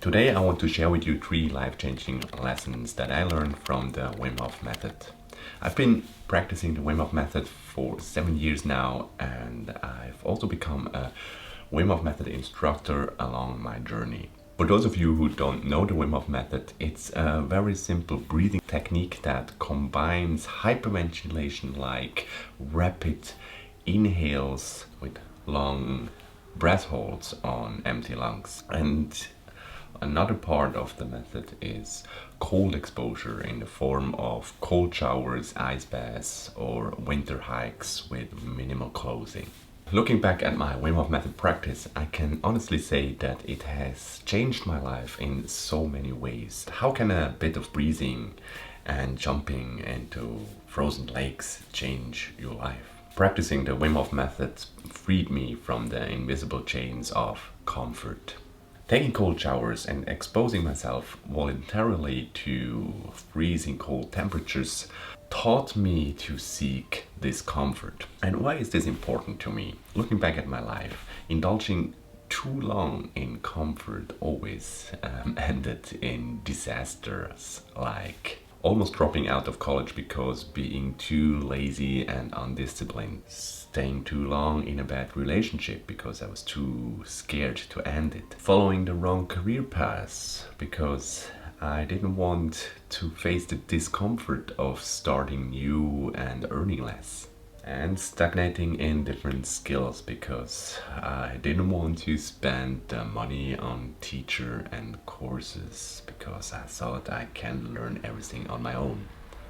Today I want to share with you 3 life-changing lessons that I learned from the Wim Hof Method. I've been practicing the Wim Hof Method for 7 years now, and I've also become a Wim Hof Method instructor along my journey. For those of you who don't know the Wim Hof Method, it's a very simple breathing technique that combines hyperventilation like rapid inhales with long breath holds on empty lungs. And another part of the method is cold exposure in the form of cold showers, ice baths, or winter hikes with minimal clothing. Looking back at my Wim Hof Method practice, I can honestly say that it has changed my life in so many ways. How can a bit of breathing and jumping into frozen lakes change your life? Practicing the Wim Hof Method freed me from the invisible chains of comfort. Taking cold showers and exposing myself voluntarily to freezing cold temperatures taught me to seek discomfort. And why is this important to me? Looking back at my life, indulging too long in comfort always ended in disasters, like almost dropping out of college because being too lazy and undisciplined, staying too long in a bad relationship because I was too scared to end it, following the wrong career path because I didn't want to face the discomfort of starting new and earning less, and stagnating in different skills because I didn't want to spend the money on teacher and courses because I thought I can learn everything on my own.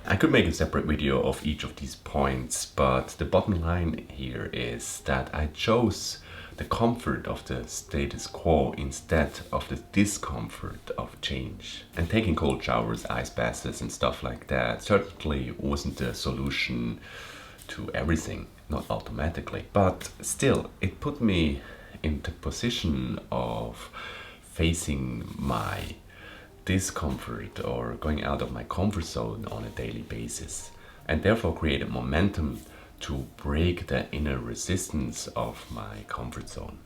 I could make a separate video of each of these points, but the bottom line here is that I chose the comfort of the status quo instead of the discomfort of change. And taking cold showers, ice baths and stuff like that certainly wasn't the solution to everything, not automatically, but still it put me in the position of facing my discomfort or going out of my comfort zone on a daily basis, and therefore created momentum to break the inner resistance of my comfort zone.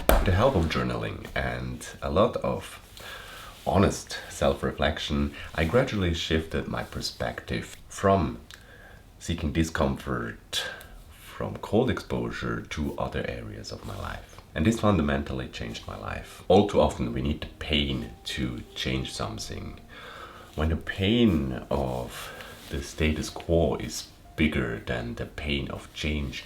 With the help of journaling and a lot of honest self-reflection, I gradually shifted my perspective from seeking discomfort from cold exposure to other areas of my life. And this fundamentally changed my life. All too often we need the pain to change something. When the pain of the status quo is bigger than the pain of change,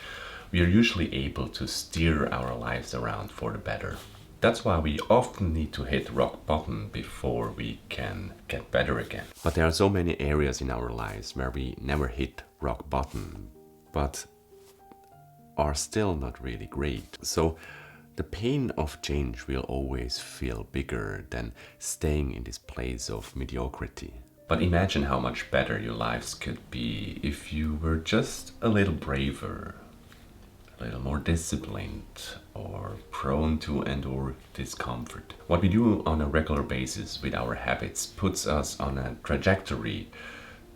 we are usually able to steer our lives around for the better. That's why we often need to hit rock bottom before we can get better again. But there are so many areas in our lives where we never hit rock bottom, but are still not really great. So the pain of change will always feel bigger than staying in this place of mediocrity. But imagine how much better your lives could be if you were just a little braver, a little more disciplined, or prone to endure discomfort. What we do on a regular basis with our habits puts us on a trajectory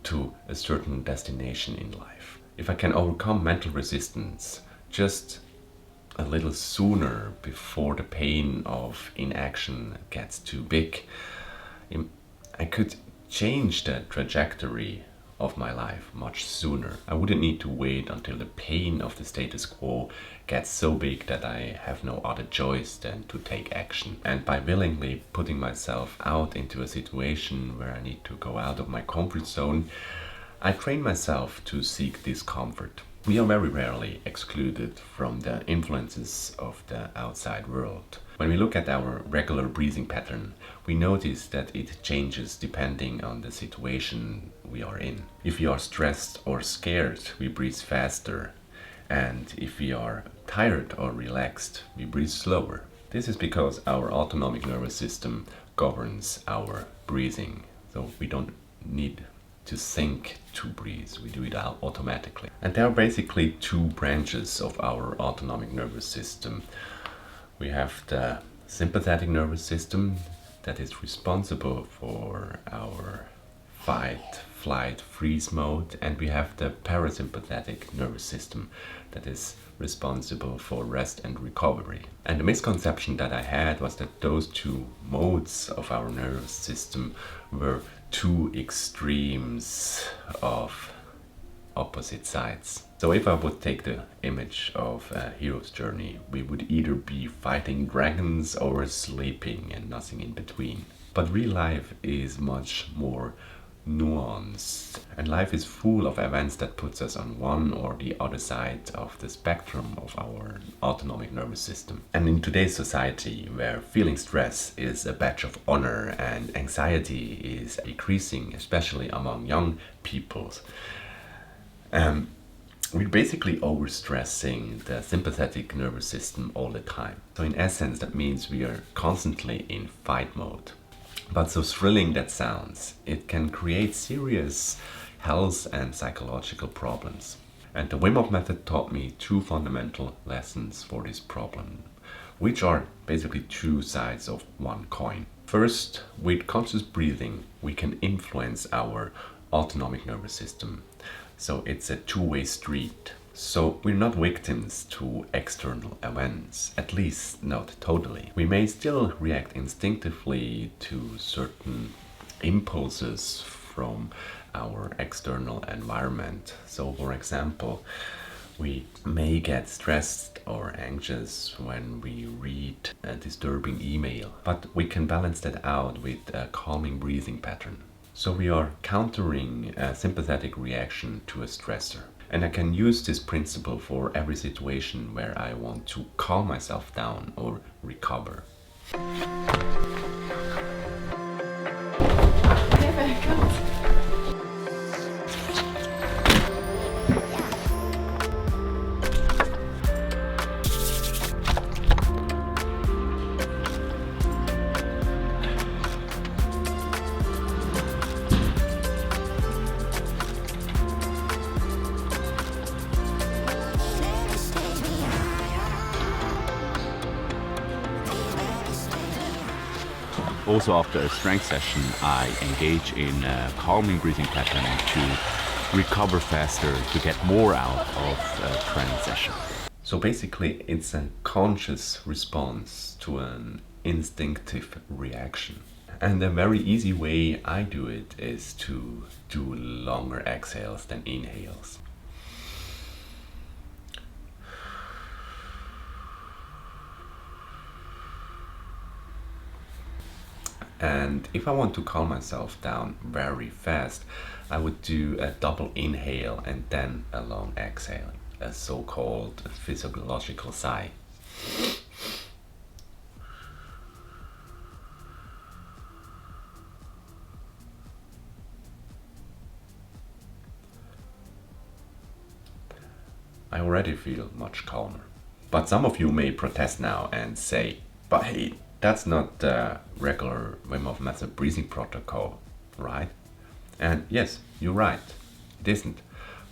to a certain destination in life. If I can overcome mental resistance just a little sooner before the pain of inaction gets too big, I could change the trajectory of my life much sooner. I wouldn't need to wait until the pain of the status quo gets so big that I have no other choice than to take action. And by willingly putting myself out into a situation where I need to go out of my comfort zone, I train myself to seek discomfort. We are very rarely excluded from the influences of the outside world. When we look at our regular breathing pattern, we notice that it changes depending on the situation we are in. If we are stressed or scared, we breathe faster. And if we are tired or relaxed, we breathe slower. This is because our autonomic nervous system governs our breathing. So we don't need to think to breathe, we do it automatically. And there are basically 2 branches of our autonomic nervous system. We have the sympathetic nervous system that is responsible for our fight, flight, freeze mode, and we have the parasympathetic nervous system that is responsible for rest and recovery. And the misconception that I had was that those two modes of our nervous system were two extremes of opposite sides. So if I would take the image of a hero's journey, we would either be fighting dragons or sleeping and nothing in between. But real life is much more nuanced, and life is full of events that puts us on one or the other side of the spectrum of our autonomic nervous system. And in today's society, where feeling stress is a badge of honor and anxiety is decreasing, especially among young people, we're basically overstressing the sympathetic nervous system all the time. So in essence, that means we are constantly in fight mode. But so thrilling that sounds, it can create serious health and psychological problems. And the Wim Hof Method taught me two fundamental lessons for this problem, which are basically two sides of one coin. First, with conscious breathing, we can influence our autonomic nervous system. So it's a two-way street. So we're not victims to external events, at least not totally. We may still react instinctively to certain impulses from our external environment. So for example, we may get stressed or anxious when we read a disturbing email, but we can balance that out with a calming breathing pattern. So we are countering a sympathetic reaction to a stressor. And I can use this principle for every situation where I want to calm myself down or recover. Also, after a strength session, I engage in a calming breathing pattern to recover faster, to get more out of a training session. So basically, it's a conscious response to an instinctive reaction. And a very easy way I do it is to do longer exhales than inhales. And if I want to calm myself down very fast, I would do a double inhale and then a long exhale, a so-called physiological sigh. I already feel much calmer. But some of you may protest now and say, but hey, that's not the regular Wim Hof Method breathing protocol, right? And yes, you're right, it isn't.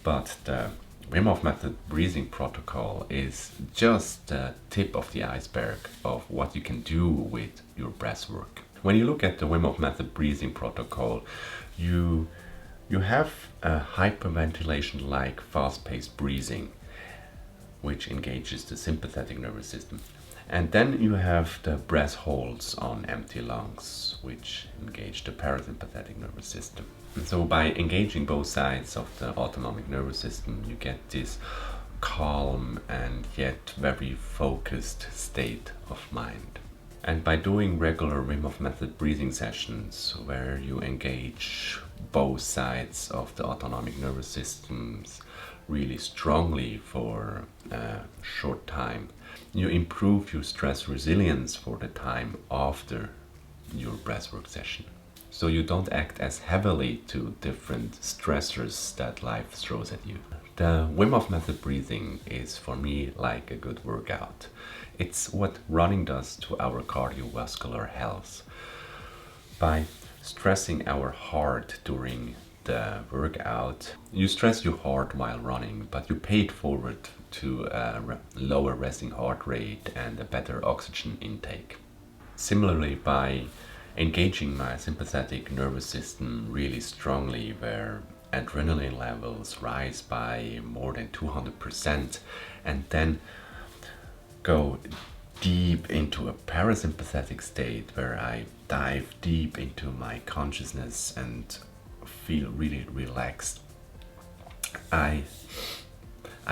But the Wim Hof Method breathing protocol is just the tip of the iceberg of what you can do with your breath work. When you look at the Wim Hof Method breathing protocol, you have a hyperventilation-like fast-paced breathing, which engages the sympathetic nervous system. And then you have the breath holds on empty lungs, which engage the parasympathetic nervous system. And so by engaging both sides of the autonomic nervous system, you get this calm and yet very focused state of mind. And by doing regular Wim Hof Method breathing sessions where you engage both sides of the autonomic nervous systems really strongly for a short time, you improve your stress resilience for the time after your breathwork session. So you don't act as heavily to different stressors that life throws at you. The Wim Hof Method breathing is for me like a good workout. It's what running does to our cardiovascular health. By stressing our heart during the workout, you stress your heart while running, but you pay it forward to a lower resting heart rate and a better oxygen intake. Similarly, by engaging my sympathetic nervous system really strongly, where adrenaline levels rise by more than 200%, and then go deep into a parasympathetic state where I dive deep into my consciousness and feel really relaxed. I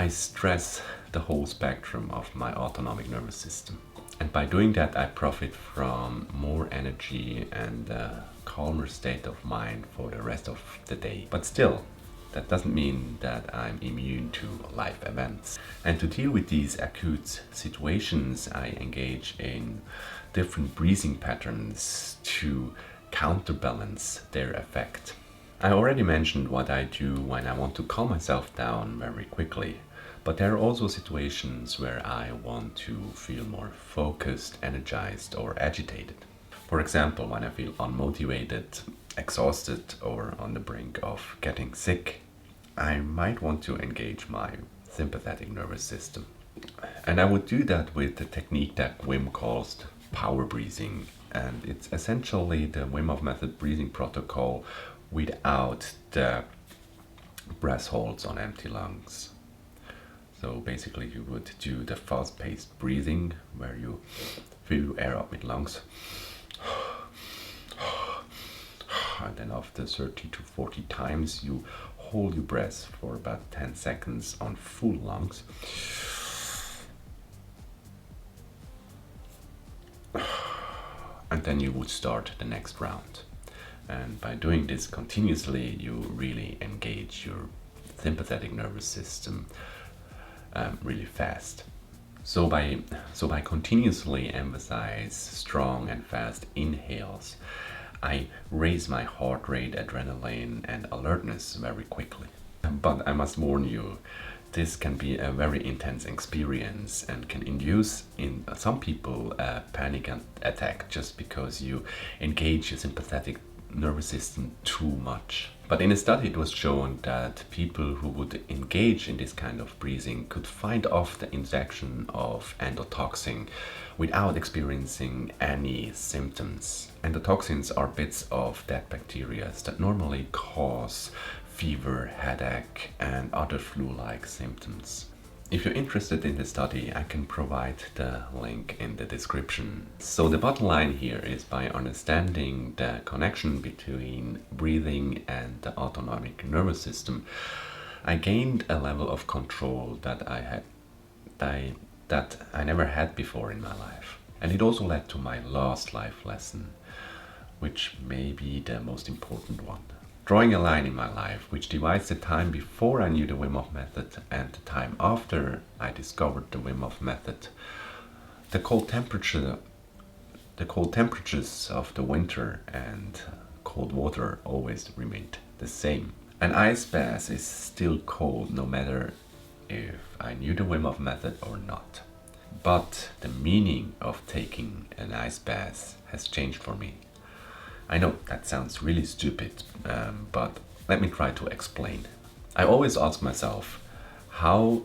stress the whole spectrum of my autonomic nervous system. And by doing that, I profit from more energy and a calmer state of mind for the rest of the day. But still, that doesn't mean that I'm immune to life events. And to deal with these acute situations, I engage in different breathing patterns to counterbalance their effect. I already mentioned what I do when I want to calm myself down very quickly, but there are also situations where I want to feel more focused, energized, or agitated. For example, when I feel unmotivated, exhausted, or on the brink of getting sick, I might want to engage my sympathetic nervous system. And I would do that with the technique that Wim calls power breathing. And it's essentially the Wim Hof Method breathing protocol without the breath holds on empty lungs. So basically you would do the fast-paced breathing where you fill air up with lungs, and then after 30 to 40 times you hold your breath for about 10 seconds on full lungs, and then you would start the next round. And by doing this continuously, you really engage your sympathetic nervous system really fast. So by continuously emphasize strong and fast inhales, I raise my heart rate, adrenaline, and alertness very quickly. But I must warn you, this can be a very intense experience and can induce in some people a panic attack just because you engage your sympathetic nervous system too much. But in a study it was shown that people who would engage in this kind of breathing could fight off the injection of endotoxin without experiencing any symptoms. Endotoxins are bits of dead bacteria that normally cause fever, headache, and other flu-like symptoms. If you're interested in the study, I can provide the link in the description. So the bottom line here is, by understanding the connection between breathing and the autonomic nervous system, I gained a level of control that I never had before in my life. And it also led to my last life lesson, which may be the most important one. Drawing a line in my life which divides the time before I knew the Wim Hof Method and the time after I discovered the Wim Hof Method. The cold temperatures of the winter and cold water always remained the same. An ice bath is still cold no matter if I knew the Wim Hof Method or not. But the meaning of taking an ice bath has changed for me. I know that sounds really stupid, but let me try to explain. I always ask myself how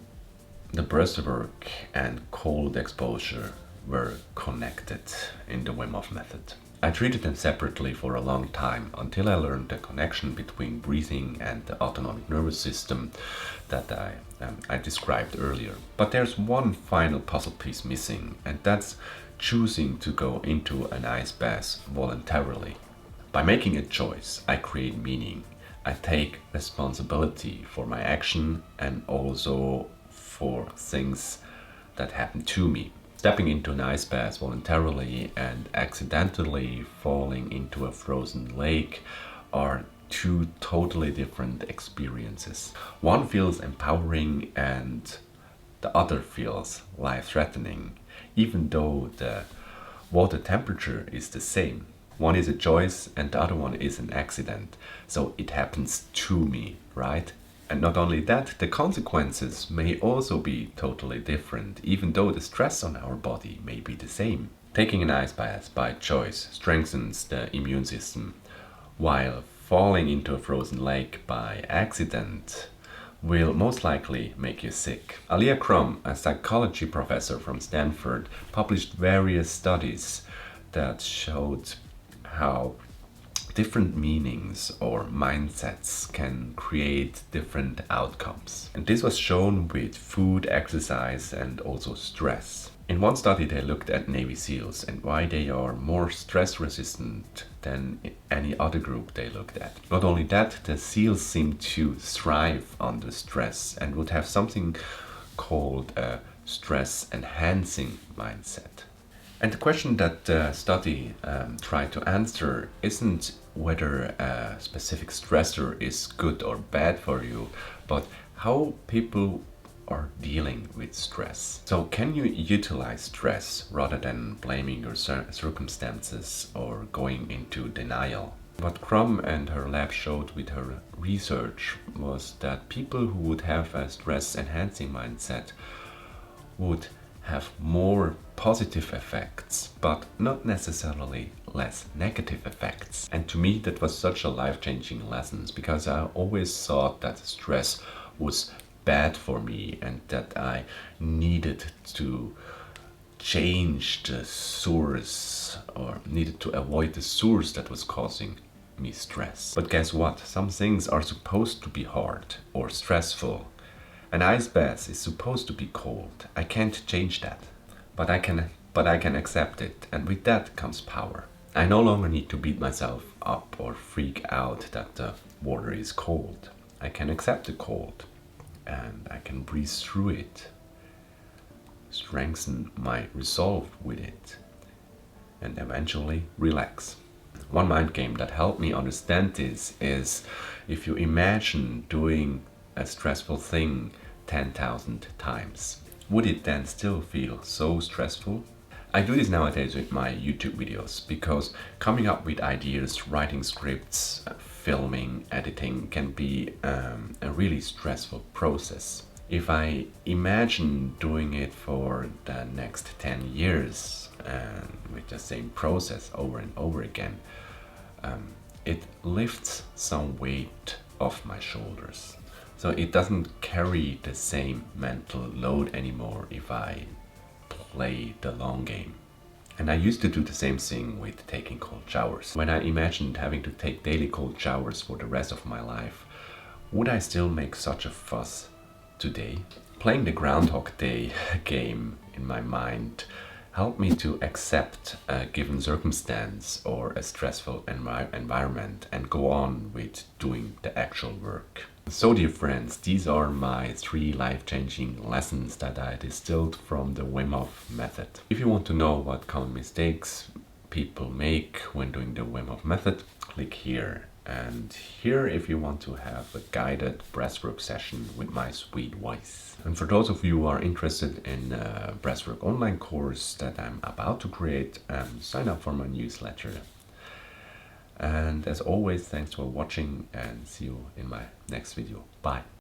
the breathwork and cold exposure were connected in the Wim Hof Method. I treated them separately for a long time until I learned the connection between breathing and the autonomic nervous system that I described earlier. But there's one final puzzle piece missing, and that's choosing to go into an ice bath voluntarily. By making a choice, I create meaning. I take responsibility for my action and also for things that happen to me. Stepping into an ice bath voluntarily and accidentally falling into a frozen lake are two totally different experiences. One feels empowering and the other feels life-threatening, even though the water temperature is the same. One is a choice and the other one is an accident. So it happens to me, right? And not only that, the consequences may also be totally different, even though the stress on our body may be the same. Taking an ice bath by choice strengthens the immune system, while falling into a frozen lake by accident will most likely make you sick. Alia Crum, a psychology professor from Stanford, published various studies that showed how different meanings or mindsets can create different outcomes. And this was shown with food, exercise, and also stress. In one study, they looked at Navy SEALs and why they are more stress resistant than any other group they looked at. Not only that, the SEALs seemed to thrive under stress and would have something called a stress enhancing mindset. And the question that the study tried to answer isn't whether a specific stressor is good or bad for you, but how people are dealing with stress. So can you utilize stress rather than blaming your circumstances or going into denial? What Crum and her lab showed with her research was that people who would have a stress enhancing mindset would have more positive effects, but not necessarily less negative effects. And to me, that was such a life-changing lesson, because I always thought that stress was bad for me and that I needed to change the source or needed to avoid the source that was causing me stress. But guess what? Some things are supposed to be hard or stressful. An ice bath is supposed to be cold. I can't change that, but I can accept it, and with that comes power. I no longer need to beat myself up or freak out that the water is cold. I can accept the cold, and I can breathe through it, strengthen my resolve with it, and eventually relax. One mind game that helped me understand this is, if you imagine doing a stressful thing 10,000 times, would it then still feel so stressful? I do this nowadays with my YouTube videos, because coming up with ideas, writing scripts, filming, editing can be a really stressful process. If I imagine doing it for the next 10 years and with the same process over and over again, it lifts some weight off my shoulders. So it doesn't carry the same mental load anymore if I play the long game. And I used to do the same thing with taking cold showers. When I imagined having to take daily cold showers for the rest of my life, would I still make such a fuss today? Playing the Groundhog Day game in my mind helped me to accept a given circumstance or a stressful environment and go on with doing the actual work. So dear friends, these are my 3 life-changing lessons that I distilled from the Wim Hof Method. If you want to know what common mistakes people make when doing the Wim Hof Method, click here. And here if you want to have a guided breathwork session with my sweet voice. And for those of you who are interested in a breathwork online course that I'm about to create, sign up for my newsletter. And as always, thanks for watching and see you in my next video. Bye.